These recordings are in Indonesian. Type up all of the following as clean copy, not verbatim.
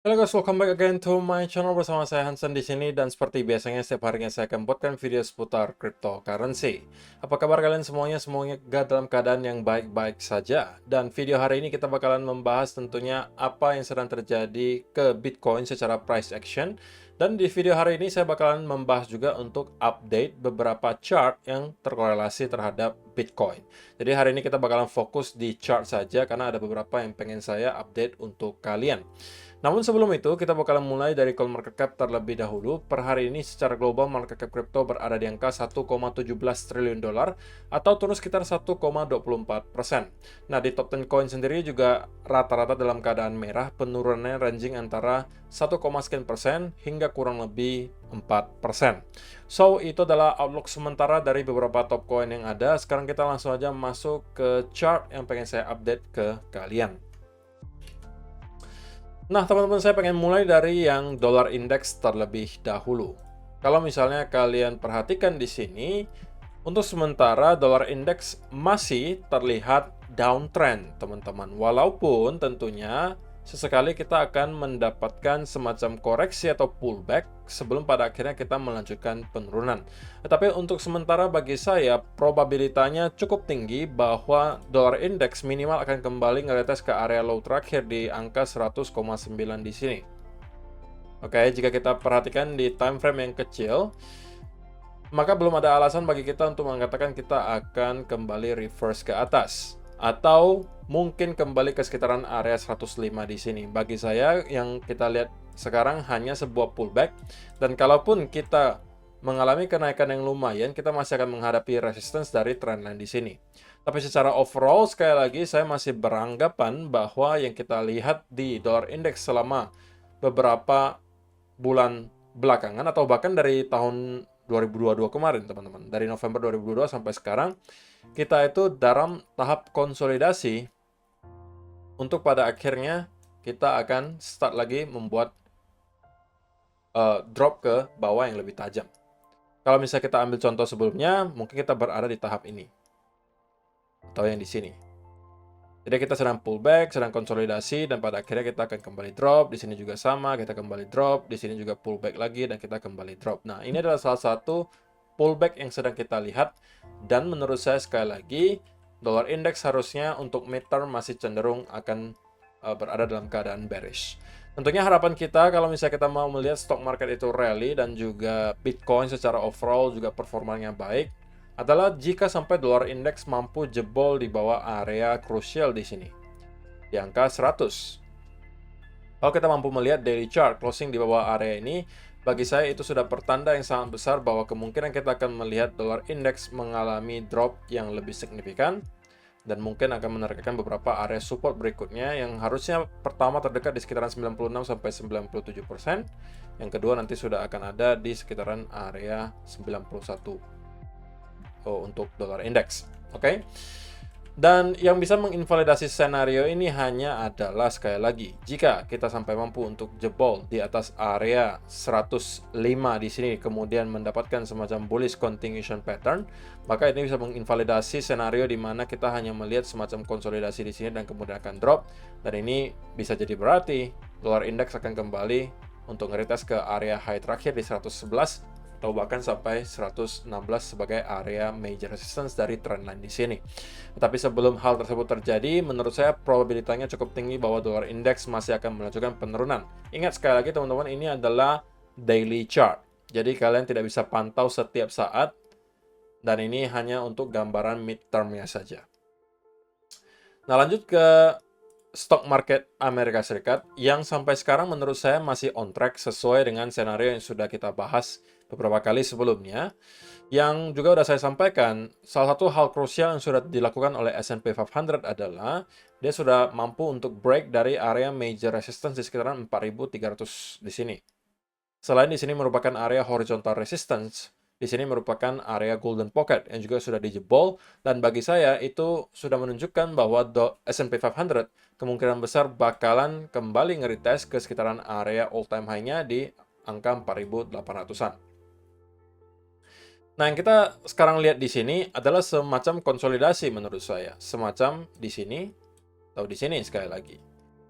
Halo guys, welcome back again to my channel bersama saya Hansen di sini dan seperti biasanya setiap harinya saya akan buatkan video seputar cryptocurrency. Apa kabar kalian semuanya? Semuanya dalam keadaan yang baik-baik saja. Dan video hari ini kita bakalan membahas tentunya apa yang sedang terjadi ke Bitcoin secara price action. Dan di video hari ini saya bakalan membahas juga untuk update beberapa chart yang terkorelasi terhadap Bitcoin. Jadi hari ini kita bakalan fokus di chart saja karena ada beberapa yang pengen saya update untuk kalian. Namun sebelum itu, kita bakalan mulai dari CoinMarketCap terlebih dahulu. Per hari ini secara global market cap crypto berada di angka 1,17 triliun dolar atau turun sekitar 1,24%. Nah, di top 10 coin sendiri juga rata-rata dalam keadaan merah, penurunannya ranging antara 1, sekian persen hingga kurang lebih 4%. So, itu adalah outlook sementara dari beberapa top coin yang ada. Sekarang kita langsung aja masuk ke chart yang pengen saya update ke kalian. Nah, teman-teman, saya pengen mulai dari yang dollar index terlebih dahulu. Kalau misalnya kalian perhatikan di sini, untuk sementara dolar index masih terlihat downtrend, teman-teman. Walaupun tentunya sesekali kita akan mendapatkan semacam koreksi atau pullback sebelum pada akhirnya kita melanjutkan penurunan. Tetapi untuk sementara bagi saya, probabilitasnya cukup tinggi bahwa dolar index minimal akan kembali ngeretes ke area low terakhir di angka 100,9 di sini. Oke, jika kita perhatikan di time frame yang kecil, maka belum ada alasan bagi kita untuk mengatakan kita akan kembali reverse ke atas. Atau mungkin kembali ke sekitaran area 105 di sini. Bagi saya, yang kita lihat sekarang hanya sebuah pullback. Dan kalaupun kita mengalami kenaikan yang lumayan, kita masih akan menghadapi resistance dari trendline di sini. Tapi secara overall, sekali lagi, saya masih beranggapan bahwa yang kita lihat di dollar index selama beberapa bulan belakangan, atau bahkan dari tahun 2022 kemarin, teman-teman. Dari November 2022 sampai sekarang, kita itu dalam tahap konsolidasi untuk pada akhirnya kita akan start lagi membuat drop ke bawah yang lebih tajam. Kalau misalnya kita ambil contoh sebelumnya, mungkin kita berada di tahap ini. Atau yang di sini. Jadi kita sedang pullback, sedang konsolidasi, dan pada akhirnya kita akan kembali drop. Di sini juga sama, kita kembali drop. Di sini juga pullback lagi, dan kita kembali drop. Nah, ini adalah salah satu pullback yang sedang kita lihat. Dan menurut saya sekali lagi, dollar index harusnya untuk midterm masih cenderung akan berada dalam keadaan bearish. Tentunya harapan kita kalau misalnya kita mau melihat stock market itu rally dan juga Bitcoin secara overall juga performanya baik, adalah jika sampai dolar indeks mampu jebol di bawah area krusial di sini, di angka 100. Kalau kita mampu melihat daily chart closing di bawah area ini, bagi saya itu sudah pertanda yang sangat besar bahwa kemungkinan kita akan melihat dolar indeks mengalami drop yang lebih signifikan dan mungkin akan menargetkan beberapa area support berikutnya yang harusnya pertama terdekat di sekitaran 96 sampai 97%, yang kedua nanti sudah akan ada di sekitaran area 91 untuk dolar indeks. Oke. Dan yang bisa menginvalidasi skenario ini hanya adalah sekali lagi jika kita sampai mampu untuk jebol di atas area 105 di sini kemudian mendapatkan semacam bullish continuation pattern, maka ini bisa menginvalidasi skenario di mana kita hanya melihat semacam konsolidasi di sini dan kemudian akan drop, dan ini bisa jadi berarti dolar indeks akan kembali untuk ngeretest ke area high terakhir di 111 atau bahkan sampai 116 sebagai area major resistance dari trendline di sini. Tetapi sebelum hal tersebut terjadi, menurut saya probabilitasnya cukup tinggi bahwa dolar index masih akan melanjutkan penurunan. Ingat sekali lagi teman-teman, ini adalah daily chart. Jadi kalian tidak bisa pantau setiap saat, dan ini hanya untuk gambaran midterm-nya saja. Nah, lanjut ke stock market Amerika Serikat yang sampai sekarang menurut saya masih on track sesuai dengan skenario yang sudah kita bahas beberapa kali sebelumnya. Yang juga sudah saya sampaikan, salah satu hal krusial yang sudah dilakukan oleh S&P 500 adalah dia sudah mampu untuk break dari area major resistance di sekitaran 4.300 di sini. Selain di sini merupakan area horizontal resistance, di sini merupakan area golden pocket yang juga sudah dijebol, dan bagi saya itu sudah menunjukkan bahwa S&P 500 kemungkinan besar bakalan kembali nge-retest ke sekitaran area all time high-nya di angka 4.800-an. Nah, yang kita sekarang lihat di sini adalah semacam konsolidasi menurut saya, semacam di sini atau di sini sekali lagi.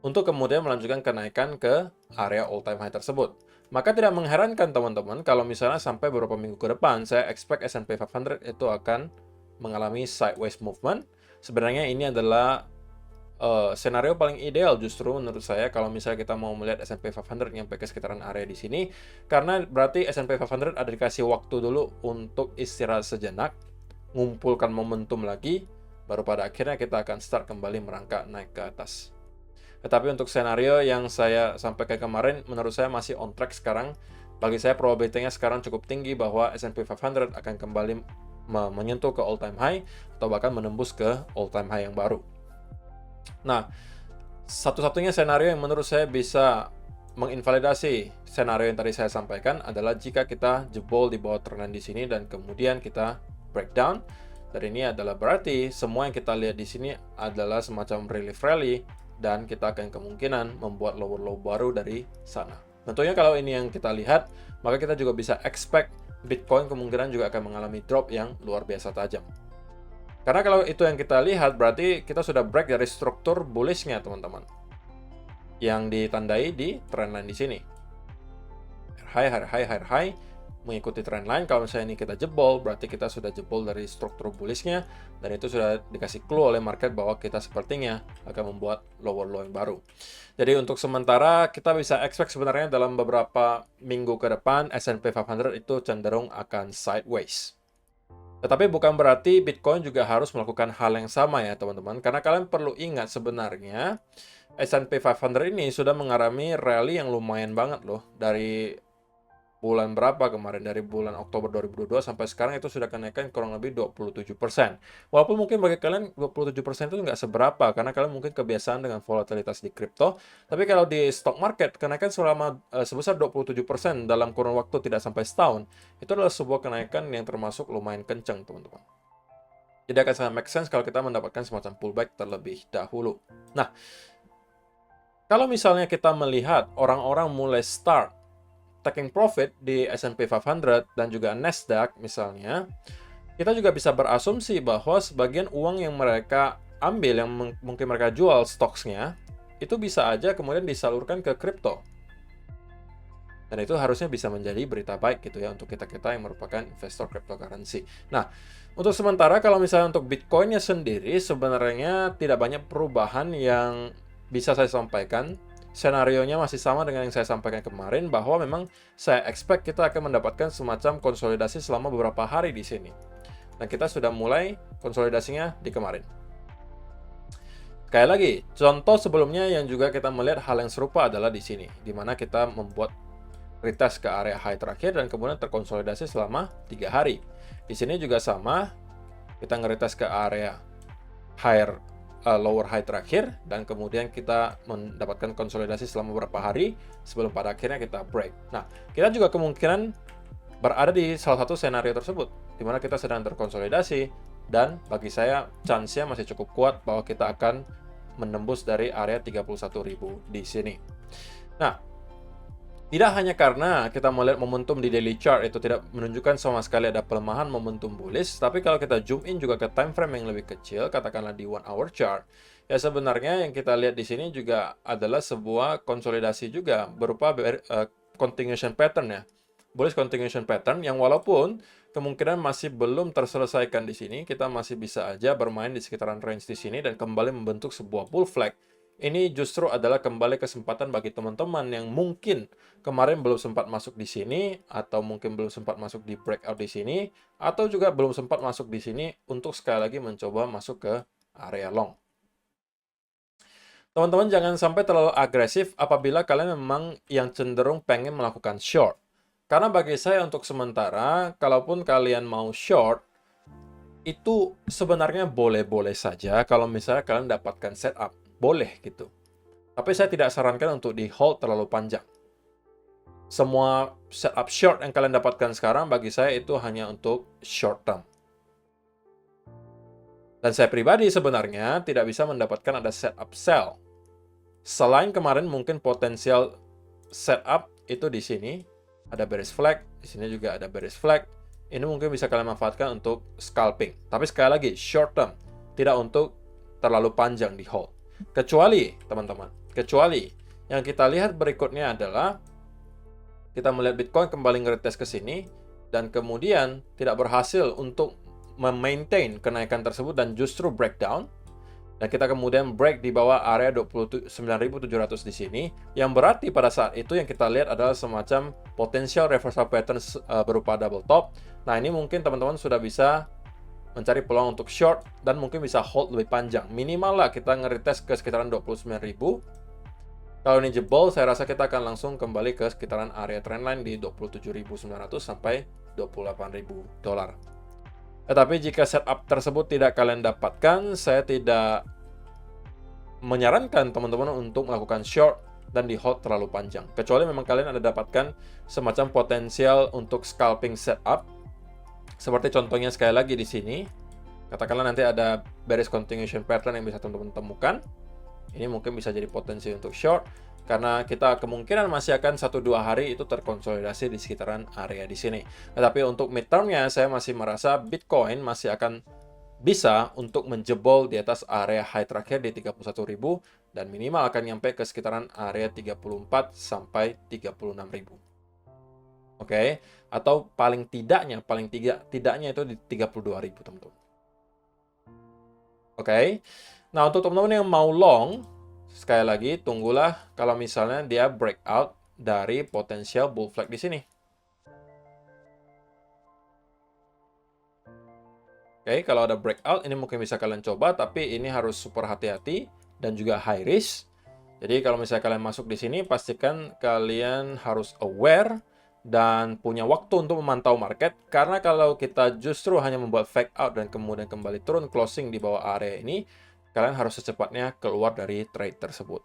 untuk kemudian melanjutkan kenaikan ke area all time high tersebut. Maka tidak mengherankan teman-teman kalau misalnya sampai beberapa minggu ke depan saya expect S&P 500 itu akan mengalami sideways movement. Sebenarnya ini adalah senario paling ideal justru menurut saya kalau misalnya kita mau melihat S&P 500 nyampe ke sekitaran area di sini, karena berarti S&P 500 ada dikasih waktu dulu untuk istirahat sejenak, ngumpulkan momentum lagi, baru pada akhirnya kita akan start kembali merangkak naik ke atas. Tetapi untuk senario yang saya sampaikan kemarin, menurut saya masih on track sekarang. Bagi saya probability-nya sekarang cukup tinggi bahwa S&P 500 akan kembali menyentuh ke all time high atau bahkan menembus ke all time high yang baru. Nah, satu-satunya senario yang menurut saya bisa menginvalidasi senario yang tadi saya sampaikan adalah jika kita jebol di bawah trendline di sini dan kemudian kita breakdown. Dan ini adalah berarti semua yang kita lihat di sini adalah semacam relief rally dan kita akan kemungkinan membuat lower low baru dari sana. Tentunya kalau ini yang kita lihat, maka kita juga bisa expect Bitcoin kemungkinan juga akan mengalami drop yang luar biasa tajam. Karena kalau itu yang kita lihat, berarti kita sudah break dari struktur bullish-nya, teman-teman. Yang ditandai di trendline di sini. High, mengikuti trendline. Kalau misalnya ini kita jebol, berarti kita sudah jebol dari struktur bullish-nya, dan itu sudah dikasih clue oleh market bahwa kita sepertinya akan membuat lower low yang baru. Jadi untuk sementara, kita bisa expect sebenarnya dalam beberapa minggu ke depan, S&P 500 itu cenderung akan sideways. Tetapi bukan berarti Bitcoin juga harus melakukan hal yang sama ya teman-teman. Karena kalian perlu ingat sebenarnya S&P 500 ini sudah mengalami rally yang lumayan banget loh. Dari bulan berapa kemarin? Dari bulan Oktober 2022 sampai sekarang itu sudah kenaikan kurang lebih 27%. Walaupun mungkin bagi kalian 27% itu nggak seberapa karena kalian mungkin kebiasaan dengan volatilitas di kripto. Tapi kalau di stock market kenaikan sebesar 27% dalam kurun waktu tidak sampai setahun, itu adalah sebuah kenaikan yang termasuk lumayan kencang teman-teman. Jadi akan sangat make sense kalau kita mendapatkan semacam pullback terlebih dahulu. Nah, kalau misalnya kita melihat orang-orang mulai start taking profit di S&P 500 dan juga Nasdaq misalnya, kita juga bisa berasumsi bahwa sebagian uang yang mereka ambil, yang mungkin mereka jual stocks-nya, itu bisa aja kemudian disalurkan ke kripto. Dan itu harusnya bisa menjadi berita baik gitu ya untuk kita-kita yang merupakan investor cryptocurrency. Nah, untuk sementara kalau misalnya untuk Bitcoin-nya sendiri sebenarnya tidak banyak perubahan yang bisa saya sampaikan. Senarionya masih sama dengan yang saya sampaikan kemarin, bahwa memang saya expect kita akan mendapatkan semacam konsolidasi selama beberapa hari di sini. Dan kita sudah mulai konsolidasinya di kemarin. Sekali lagi, contoh sebelumnya yang juga kita melihat hal yang serupa adalah di sini, di mana kita membuat retest ke area high terakhir dan kemudian terkonsolidasi selama 3 hari. Di sini juga sama, kita ngeretest ke area lower high terakhir dan kemudian kita mendapatkan konsolidasi selama beberapa hari sebelum pada akhirnya kita break. Nah, kita juga kemungkinan berada di salah satu senario tersebut di mana kita sedang terkonsolidasi dan bagi saya chance-nya masih cukup kuat bahwa kita akan menembus dari area 31.000 di sini. Nah, tidak hanya karena kita melihat momentum di daily chart itu tidak menunjukkan sama sekali ada pelemahan momentum bullish, tapi kalau kita zoom in juga ke time frame yang lebih kecil, katakanlah di 1 hour chart, ya sebenarnya yang kita lihat di sini juga adalah sebuah konsolidasi juga berupa continuation pattern ya. Bullish continuation pattern yang walaupun kemungkinan masih belum terselesaikan di sini, kita masih bisa aja bermain di sekitaran range di sini dan kembali membentuk sebuah bull flag. Ini justru adalah kembali kesempatan bagi teman-teman yang mungkin kemarin belum sempat masuk di sini, atau mungkin belum sempat masuk di breakout di sini, atau juga belum sempat masuk di sini untuk sekali lagi mencoba masuk ke area long. Teman-teman jangan sampai terlalu agresif apabila kalian memang yang cenderung pengen melakukan short. Karena bagi saya untuk sementara, kalaupun kalian mau short, itu sebenarnya boleh-boleh saja kalau misalnya kalian dapatkan setup. Boleh gitu. Tapi saya tidak sarankan untuk di hold terlalu panjang. Semua setup short yang kalian dapatkan sekarang bagi saya itu hanya untuk short term. Dan saya pribadi sebenarnya tidak bisa mendapatkan ada setup sell. Selain kemarin mungkin potensial setup itu di sini ada bearish flag, di sini juga ada bearish flag. Ini mungkin bisa kalian manfaatkan untuk scalping. Tapi sekali lagi short term, tidak untuk terlalu panjang di hold. Kecuali, teman-teman, Kecuali yang kita lihat berikutnya adalah kita melihat Bitcoin kembali nge-retest ke sini dan kemudian tidak berhasil untuk memaintain kenaikan tersebut dan justru breakdown. Dan kita kemudian break di bawah area 29.700 di sini, yang berarti pada saat itu yang kita lihat adalah semacam potensial reversal pattern berupa double top. Nah, ini mungkin teman-teman sudah bisa mencari peluang untuk short dan mungkin bisa hold lebih panjang. Minimal lah kita nge-retest ke sekitaran 29.000. Kalau ini jebol, saya rasa kita akan langsung kembali ke sekitaran area trendline di 27.900 sampai 28.000 dolar. Tetapi jika setup tersebut tidak kalian dapatkan, saya tidak menyarankan teman-teman untuk melakukan short dan di hold terlalu panjang. Kecuali memang kalian ada dapatkan semacam potensial untuk scalping setup. Seperti contohnya sekali lagi di sini. Katakanlah nanti ada bearish continuation pattern yang bisa teman-teman temukan. Ini mungkin bisa jadi potensi untuk short, karena kita kemungkinan masih akan 1-2 hari itu terkonsolidasi di sekitaran area di sini. Tetapi untuk midterm-nya, saya masih merasa Bitcoin masih akan bisa untuk menjebol di atas area high terakhir di 31.000 dan minimal akan nyampe ke sekitaran area 34 sampai 36.000. Oke, atau paling tidaknya itu di 32.000, teman-teman. Oke. Nah, untuk teman-teman yang mau long, sekali lagi tunggulah kalau misalnya dia breakout dari potensial bull flag di sini. Oke, kalau ada breakout ini mungkin bisa kalian coba, tapi ini harus super hati-hati dan juga high risk. Jadi kalau misalnya kalian masuk di sini, pastikan kalian harus aware dan punya waktu untuk memantau market, karena kalau kita justru hanya membuat fake out dan kemudian kembali turun closing di bawah area ini, kalian harus secepatnya keluar dari trade tersebut.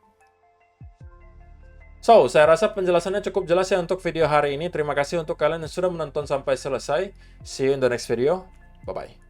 So, saya rasa penjelasannya cukup jelas ya untuk video hari ini. Terima kasih untuk kalian yang sudah menonton sampai selesai. See you in the next video. Bye-bye.